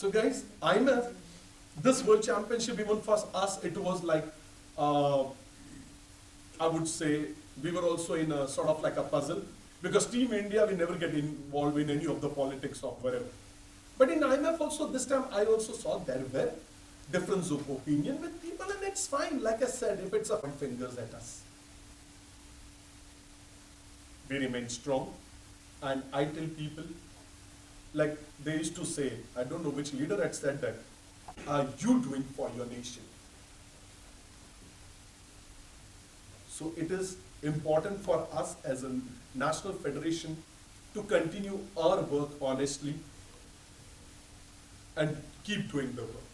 So guys, IMF, this World Championship, even for us, it was like, I would say, we were also in a sort of like a puzzle. Because Team India, we never get involved in any of the politics or whatever. But in IMF also, this time I also saw there were difference of opinion with people, and it's fine. Like I said, if it's a point fingers at us, we remain strong. And I tell people, like they used to say, I don't know which leader had said that, are you doing for your nation? So it is important for us as a national federation to continue our work honestly and keep doing the work.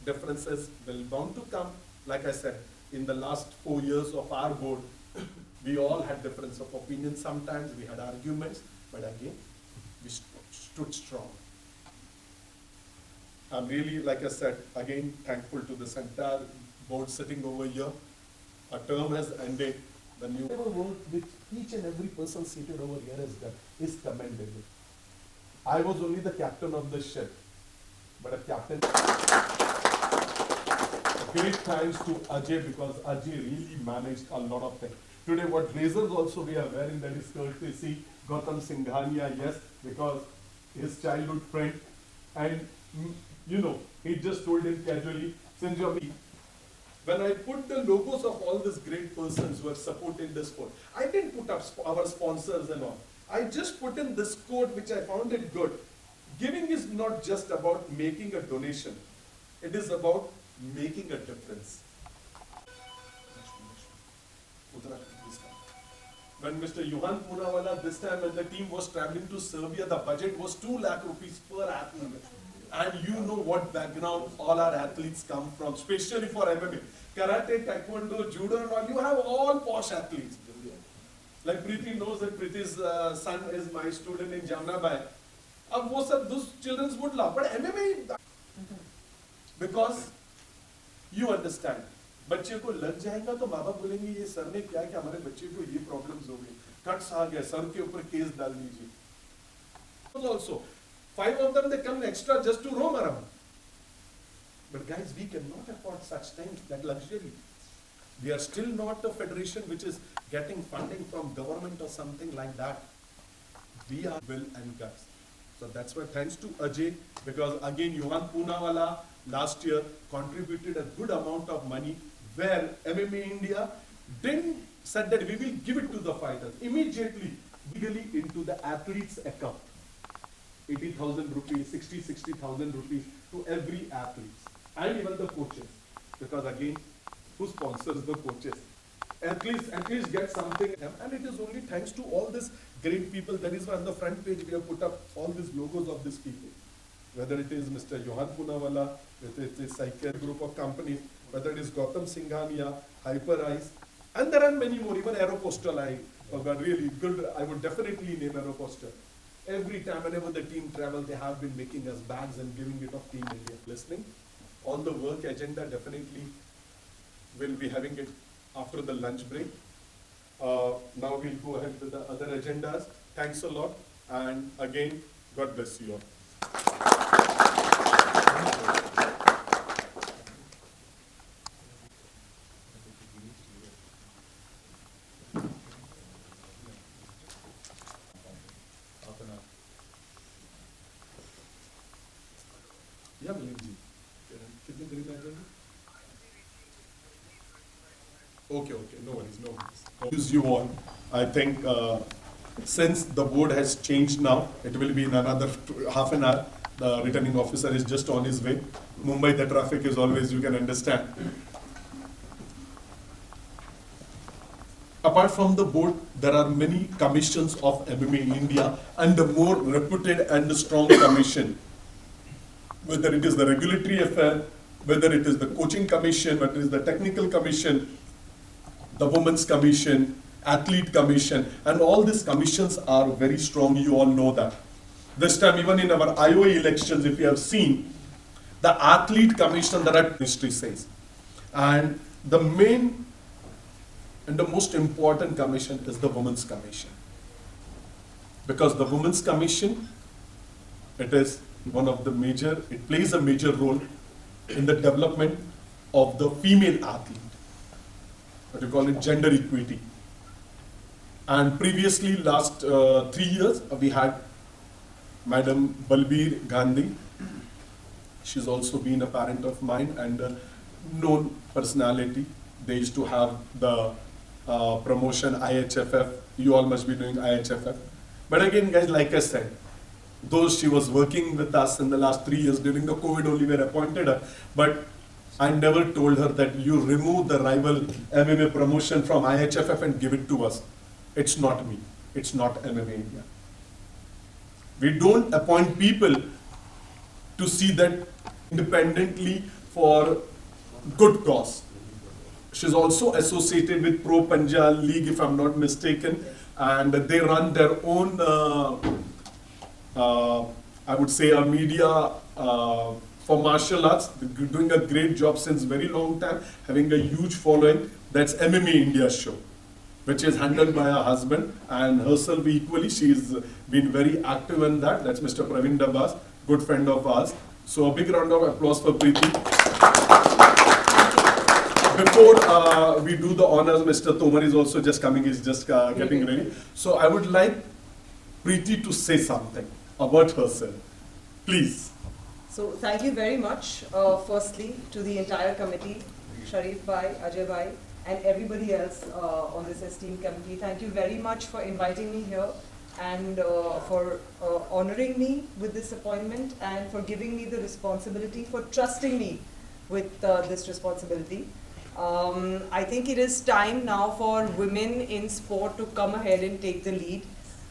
Differences will bound to come. Like I said, in the last 4 years of our board, we all had difference of opinion. Sometimes we had arguments, but again, we stood strong. I'm really, like I said, again, thankful to this entire board sitting over here. A term has ended. The new work which each and every person seated over here has done is commendable. I was only the captain of the ship, but a captain. Great thanks to Ajay, because Ajay really managed a lot of things. Today, what blazers also we are wearing, that is courtesy Gautam Singhania, yes, because his childhood friend, and you know, he just told him casually, since you're me. When I put the logos of all these great persons who have supported this sport, I didn't put up our sponsors and all. I just put in this quote, which I found it good. Giving is not just about making a donation. It is about making a difference. When Mr. Johan Poonawalla, this time when the team was traveling to Serbia, the budget was 2 lakh rupees per athlete. And you know what background all our athletes come from, especially for MMA. Karate, Taekwondo, Judo and all, you have all posh athletes. Like Preeti knows that Preeti's son is my student in Jamnabai. Those children would love. But MMA, because you understand, बच्चे को लग जाएगा तो माँ बाप बोलेंगे ये sir ने क्या किया, हमारे बच्चे को ये प्रॉब्लम्स हो गई, कट्स आ गया, सर के ऊपर केस डाल दीजिए. Also, 5 of them, they come extra just to roam around. But guys, we cannot afford such things, that luxury. We are still not a federation which is getting funding from government or something like that. We are will and guts. So that's why thanks to Ajay, because again, Johan Poonawalla last year contributed a good amount of money, where MMA India didn't said that we will give it to the fighters. Immediately, legally into the athlete's account. 80,000 rupees, 60,000 rupees to every athlete, and even the coaches, because again, who sponsors the coaches? At least get something, and it is only thanks to all these great people. That is why on the front page we have put up all these logos of these people. Whether it is Mr. Johan Poonawalla, whether it is Cycle group of companies, whether it is Gautam Singhania, Hyperice, and there are many more. Even Aeropostal, I got really good. I would definitely name Aeropostal. Every time, whenever the team travel, they have been making us bags and giving it of Team India. Listening on the work agenda, definitely we'll be having it after the lunch break. Now we'll go ahead with the other agendas. Thanks a lot, and again, God bless you all. Yeah, Milinji. कितने करीब आ जाएंगे? Okay, no worries. Use you all. I think since the board has changed now, it will be in another half an hour. The returning officer is just on his way. Mumbai, the traffic is always, you can understand. Apart from the board, there are many commissions of MMA India, and the more reputed and the strong commission, whether it is the regulatory affair, whether it is the coaching commission, whether it is the technical commission, the women's commission, athlete commission, and all these commissions are very strong. You all know that. This time, even in our IOA elections, if you have seen, the athlete commission that our ministry says. And the main and the most important commission is the women's commission. Because the women's commission, it is it plays a major role in the development of the female athlete. What you call it, gender equity. And previously, last 3 years, we had Madam Balbir Gandhi. She's also been a parent of mine and a known personality. They used to have the promotion IHFF. You all must be doing IHFF. But again, guys, like I said, though she was working with us in the last 3 years, during the COVID only we appointed her, but I never told her that you remove the rival MMA promotion from IHFF and give it to us. It's not me. It's not MMA India. We don't appoint people to see that independently for good cause. She's also associated with Pro Punjab League, if I'm not mistaken, and they run their own, I would say, a media for martial arts. They're doing a great job since very long time, having a huge following. That's MMA India show, which is handled by her husband and herself equally. She's been very active in that. That's Mr. Praveen Dabas, good friend of ours. So a big round of applause for Preeti. Before we do the honors, Mr. Tomar is also just coming, he's just getting ready. So I would like Preeti to say something about herself. Please. So thank you very much, firstly, to the entire committee, Sharif Bhai, Ajay Bhai, and everybody else on this esteemed committee. Thank you very much for inviting me here and for honoring me with this appointment and for giving me the responsibility, for trusting me with this responsibility. I think it is time now for women in sport to come ahead and take the lead.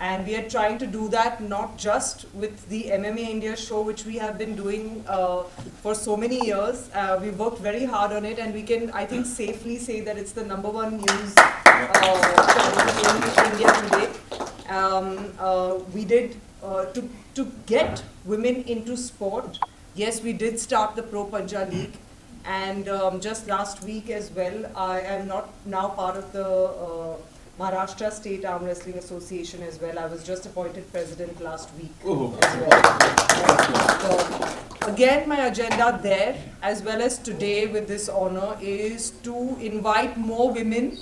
And we are trying to do that not just with the MMA India show, which we have been doing for so many years. We worked very hard on it, and we can, I think, safely say that it's the #1 news channel in India today. We did, to get women into sport, yes, we did start the Pro Punjab League. And just last week as well, I am not now part of the Maharashtra State Arm Wrestling Association as well. I was just appointed president last week as well. So, again, my agenda there, as well as today with this honor, is to invite more women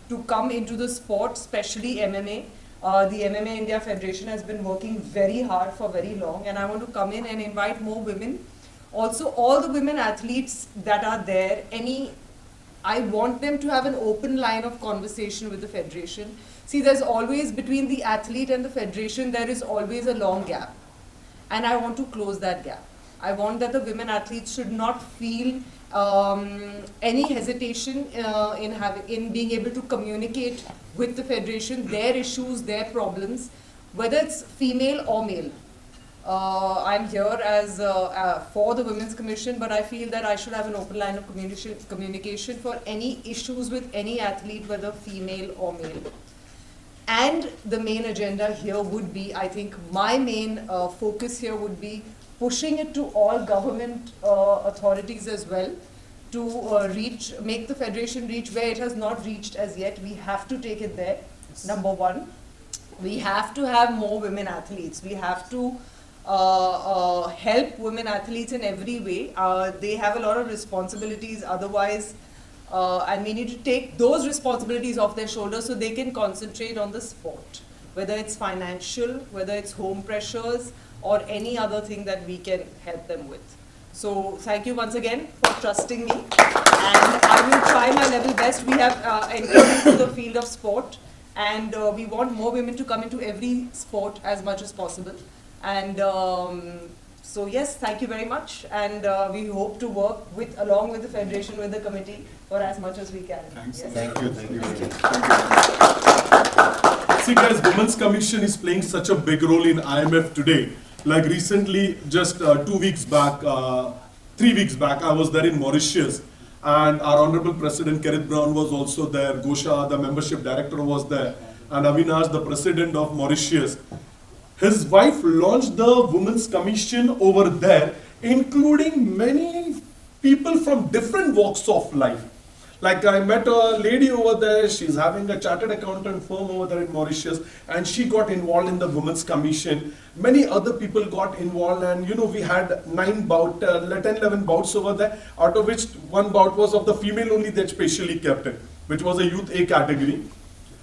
to come into the sport, especially MMA. The MMA India Federation has been working very hard for very long, and I want to come in and invite more women. Also, all the women athletes that are there, I want them to have an open line of conversation with the federation. See, there's always, between the athlete and the federation, there is always a long gap. And I want to close that gap. I want that the women athletes should not feel any hesitation in being able to communicate with the federation, their issues, their problems, whether it's female or male. I'm here as for the Women's Commission, but I feel that I should have an open line of communication for any issues with any athlete, whether female or male. And the main agenda here would be, I think my main focus here would be pushing it to all government authorities as well to make the federation reach where it has not reached as yet. We have to take it there, #1. We have to have more women athletes. We have to help women athletes in every way. They have a lot of responsibilities otherwise, and we need to take those responsibilities off their shoulders so they can concentrate on the sport, whether it's financial, whether it's home pressures, or any other thing that we can help them with. So thank you once again for trusting me, and I will try my level best. We have entered into the field of sport, and we want more women to come into every sport as much as possible. And so yes, thank you very much, and we hope to work along with the federation, with the committee, for as much as we can. Thanks. Yes. Thank you. Thank you. See guys, Women's Commission is playing such a big role in IMF today. Like recently, just 3 weeks back, I was there in Mauritius, and our Honorable President Kenneth Brown was also there. Gosha, the membership director, was there, and Avinash, the president of Mauritius. His wife launched the Women's Commission over there, including many people from different walks of life. Like I met a lady over there, she's having a chartered accountant firm over there in Mauritius, and she got involved in the Women's Commission. Many other people got involved, and we had 10, 11 bouts over there, out of which one bout was of the female only that specially kept it, which was a youth A category.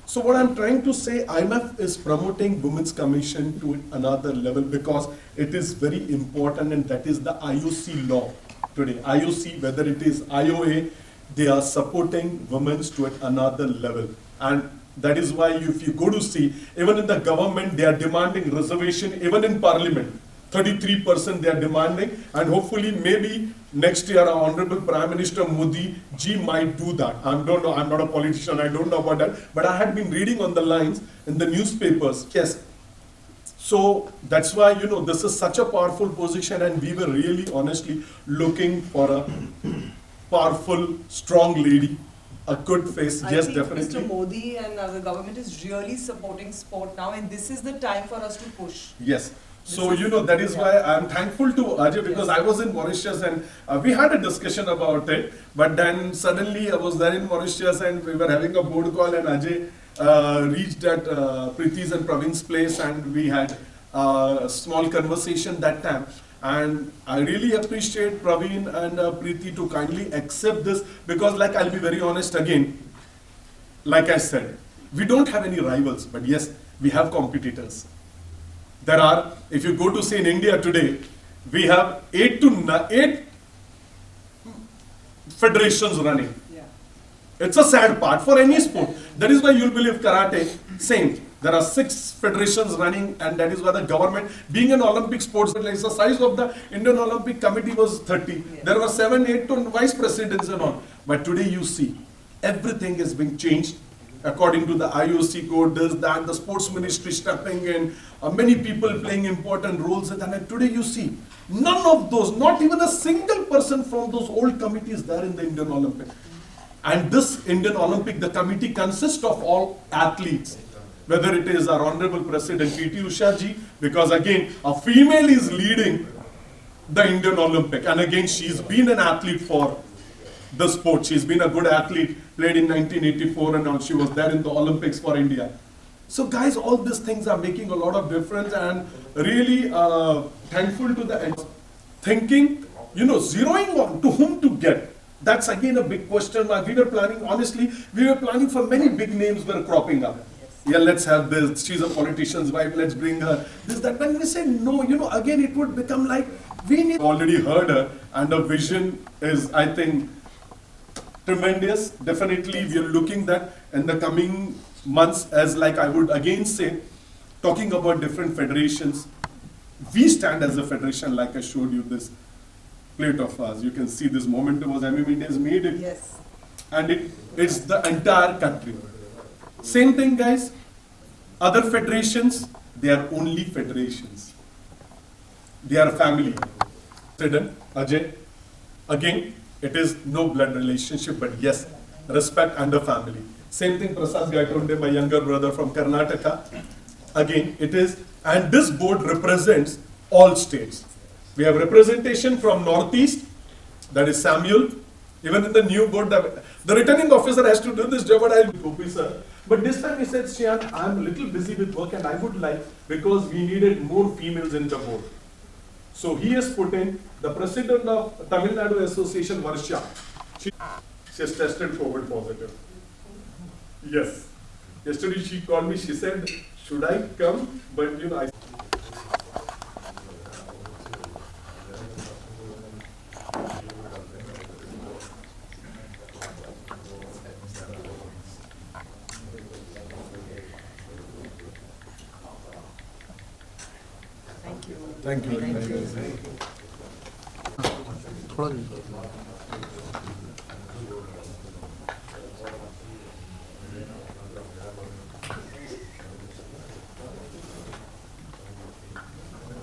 So what I'm trying to say, IMF is promoting Women's Commission to another level because it is very important, and that is the IOC law today. IOC, whether it is IOA, they are supporting women to another level. And that is why if you go to see, even in the government, they are demanding reservation, even in parliament. 33% they are demanding, and hopefully maybe next year our Honorable Prime Minister Modi ji might do that. I don't know, I'm not a politician, I don't know about that, but I had been reading on the lines in the newspapers, yes. So that's why, this is such a powerful position, and we were really honestly looking for a powerful, strong lady, a good face. I Yes, think definitely. Mr. Modi and the government is really supporting sport now, and this is the time for us to push. Yes. So, that is why I'm thankful to Ajay, because I was in Mauritius and we had a discussion about it. But then suddenly I was there in Mauritius and we were having a board call, and Ajay reached at Preeti's and Pravin's place, and we had a small conversation that time. And I really appreciate Praveen and Preeti to kindly accept this, because like I'll be very honest again, like I said, we don't have any rivals, but yes, we have competitors. There are, if you go to say in India today, we have 8 federations running. Yeah. It's a sad part for any sport. That is why you'll believe karate, same. There are 6 federations running, and that is why the government, being an Olympic sports, like the size of the Indian Olympic Committee was 30. Yeah. There were 7, 8 vice presidents and all. But today you see, everything is being changed according to the IOC code, this, that, the sports ministry stepping in, many people playing important roles. And then today you see, none of those, not even a single person from those old committees there in the Indian Olympic. And this Indian Olympic, the committee consists of all athletes, whether it is our Honorable President Preeti Usha ji, because again, a female is leading the Indian Olympic. And again, she's been an athlete for the sport. She's been a good athlete, played in 1984 and all. She was there in the Olympics for India. So guys, all these things are making a lot of difference, and really thankful to the end. Thinking, zeroing on to whom to get. That's again a big question. We were planning, honestly, we were planning for many big names were cropping up. Yeah, let's have this, she's a politician's wife, let's bring her, this, that. When we said no, again it would become like, we need. Already heard her, and the vision is, I think, tremendous. Definitely, we are looking that in the coming months, as like I would again say, talking about different federations, we stand as a federation, like I showed you this plate of ours. You can see this momentum was MMA has made it. Yes. And it's the entire country. Same thing, guys. Other federations, they are only federations. They are a family. President Ajay, again, it is no blood relationship, but yes, respect and a family. Same thing, Prasad Gaitonde, my younger brother from Karnataka. Again, it is, and this board represents all states. We have representation from Northeast, that is Samuel. Even in the new board, the returning officer has to do this job, but I'll be sir. But this time he said, Shyan, I'm a little busy with work and I would like, because we needed more females in the board. So he has put in the president of Tamil Nadu Association, Varsha. She has tested COVID positive. Yes. Yesterday she called me, she said, should I come? But I... Thank you. Thank you.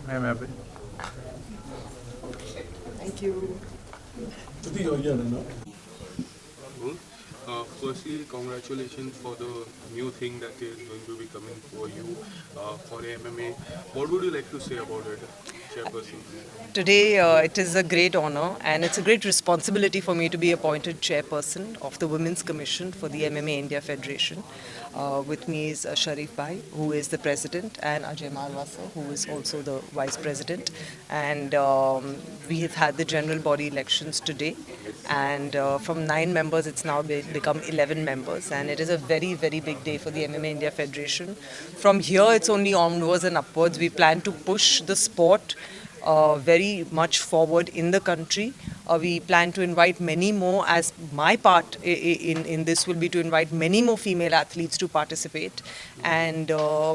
I'm happy. Thank you. Firstly, congratulations for the new thing that is going to be coming for you for MMA. What would you like to say about it? chairperson. Today, it is a great honor and it's a great responsibility for me to be appointed chairperson of the Women's Commission for the MMA India Federation. With me is Sharif Bhai, who is the president, and Ajay Malwasa, who is also the vice president. And we have had the general body elections today. And from 9 members, it's now become 11 members. And it is a very, very big day for the MMA India Federation. From here, it's only onwards and upwards. We plan to push the sport very much forward in the country. We plan to invite many more, as my part in this will be to invite many more female athletes to participate, and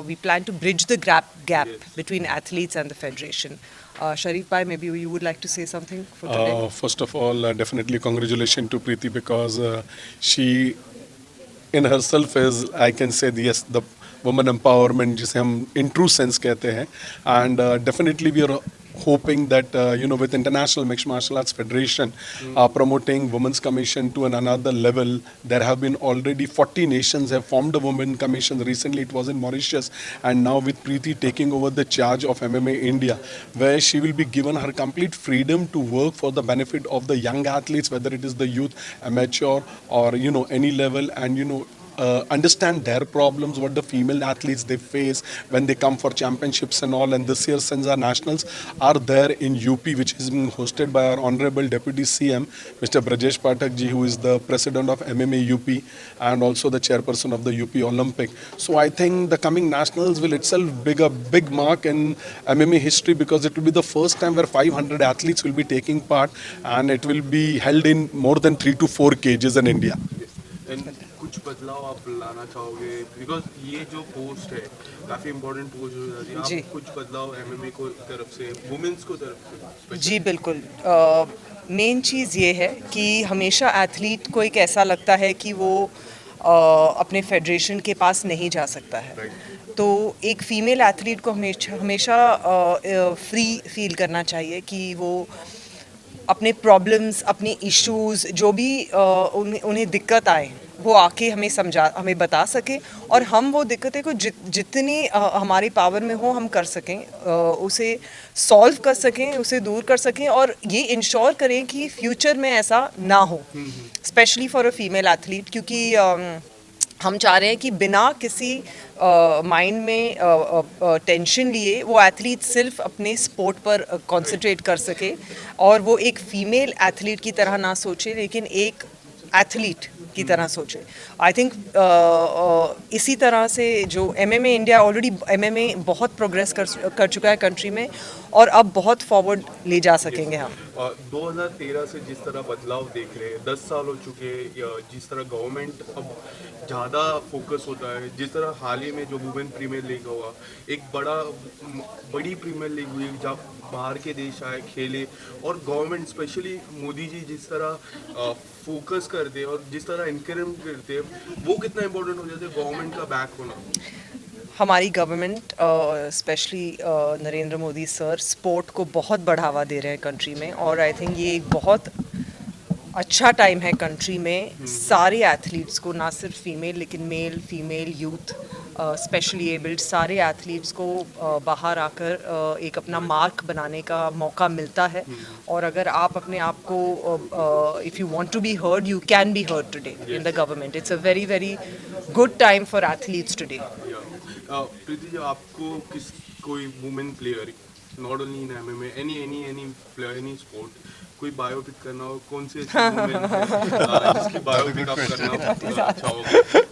we plan to bridge the gap between athletes and the federation. Sharif Bhai, maybe you would like to say something for today? First of all, definitely congratulations to Preeti, because she in herself is, I can say, yes, the woman empowerment जिसे हम in true sense कहते हैं, and definitely we are hoping that with International Mixed Martial Arts Federation promoting Women's Commission to another level. There have been already 40 nations have formed a Women Commission. Recently it was in Mauritius, and now with Preeti taking over the charge of MMA India, where she will be given her complete freedom to work for the benefit of the young athletes, whether it is the youth, amateur, or any level, and understand their problems, what the female athletes they face when they come for championships and all. And this year, since our nationals are there in UP, which is being hosted by our Honorable Deputy CM, Mr. Brajesh Pathak ji, who is the President of MMA UP and also the Chairperson of the UP Olympic. So I think the coming nationals will itself big a big mark in MMA history, because it will be the first time where 500 athletes will be taking part, and it will be held in more than 3 to 4 cages in India. And कुछ बदलाव आप लाना चाहोगे, because ये जो post है काफ़ी important post हो जाती है, आप कुछ बदलाव एमएमए को तरफ से, वुमेन्स को तरफ से? जी बिल्कुल। मेन चीज़ ये है कि हमेशा एथलीट को एक ऐसा लगता है कि वो अपने फेडरेशन के पास नहीं जा सकता है, तो एक फ़ीमेल एथलीट को हमेशा फ्री फील करना चाहिए कि वो अपने प्रॉब्लम्स, अपने इश्यूज़, जो भी उन्हें दिक्कत आए, वो आके हमें बता सके, और हम वो दिक्कतें को जितनी हमारी पावर में हो हम कर सकें, उसे सॉल्व कर सकें, उसे दूर कर सकें, और ये इंश्योर करें कि फ्यूचर में ऐसा ना हो, specially for a female athlete, क्योंकि हम चाह रहे हैं कि बिना किसी माइंड में टेंशन लिए वो एथलीट सिर्फ अपने स्पोर्ट पर कंसंट्रेट कर सके, और वो एक फीमेल एथलीट की तरह ना सोचे, लेकिन एक एथलीट की तरह सोचे। आई थिंक इसी तरह से जो MMA इंडिया ऑलरेडी MMA बहुत प्रोग्रेस कर चुका है कंट्री में, और अब बहुत फॉरवर्ड ले जा सकेंगे हम। 2013 से जिस तरह बदलाव देख रहे हैं, 10 साल हो चुके हैं, जिस तरह गवर्नमेंट अब ज़्यादा फोकस होता है, जिस तरह हाल ही में जो वुमेन प्रीमियर लीग हुआ, एक बड़ी प्रीमियर लीग हुई जब बाहर के देश आए खेले, और गवर्नमेंट स्पेशली मोदी जी जिस तरह फोकस करते और जिस तरह इनकरेज करते, वो कितना इम्पोर्टेंट हो जाता है गवर्नमेंट का बैक होना। हमारी government specially Narendra Modi sir sport को बहुत बढ़ावा दे रहे हैं कंट्री में, और आई थिंक ये एक बहुत अच्छा टाइम है कंट्री में सारे एथलीट्स को, ना सिर्फ फीमेल लेकिन male, female, youth, specially abled, सारे एथलीट्स को बाहर आकर एक अपना मार्क बनाने का मौका मिलता है, और अगर आप अपने आप को if you want to be heard, you can be heard today in the government. It's a very very good time for athletes today. Preeti ji, आपको कोई women player, not only in MMA, any player, any sport, कोई biopic करना हो, कौन से जिसकी biopic आप करना चाहोगे?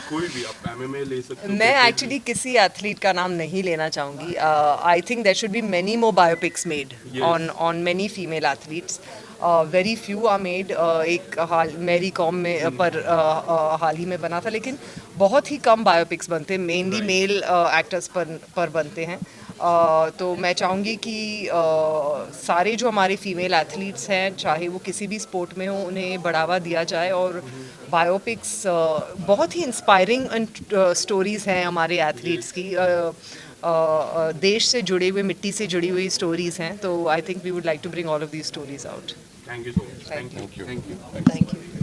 कोई भी आप MMA ले सकते हो। मैं एक्चुअली किसी एथलीट का नाम नहीं लेना चाहूँगी। I think there should be many more biopics made on many female athletes. Very few are made. एक मैरी कॉम में पर हाल ही में बना था, लेकिन बहुत ही कम बायोपिक्स बनते हैं, मेनली मेल एक्टर्स पर बनते हैं। तो मैं चाहूँगी कि सारे जो हमारे फीमेल एथलीट्स हैं, चाहे वो किसी भी स्पोर्ट में हो, उन्हें बढ़ावा दिया जाए, और बायोपिक्स बहुत ही इंस्पायरिंग स्टोरीज़ हैं हमारे एथलीट्स की, देश से जुड़े हुए, मिट्टी से जुड़ी हुई स्टोरीज़ हैं। तो I think we would like to bring all of these stories out. Thank you so much. Thank thank you. Thank you.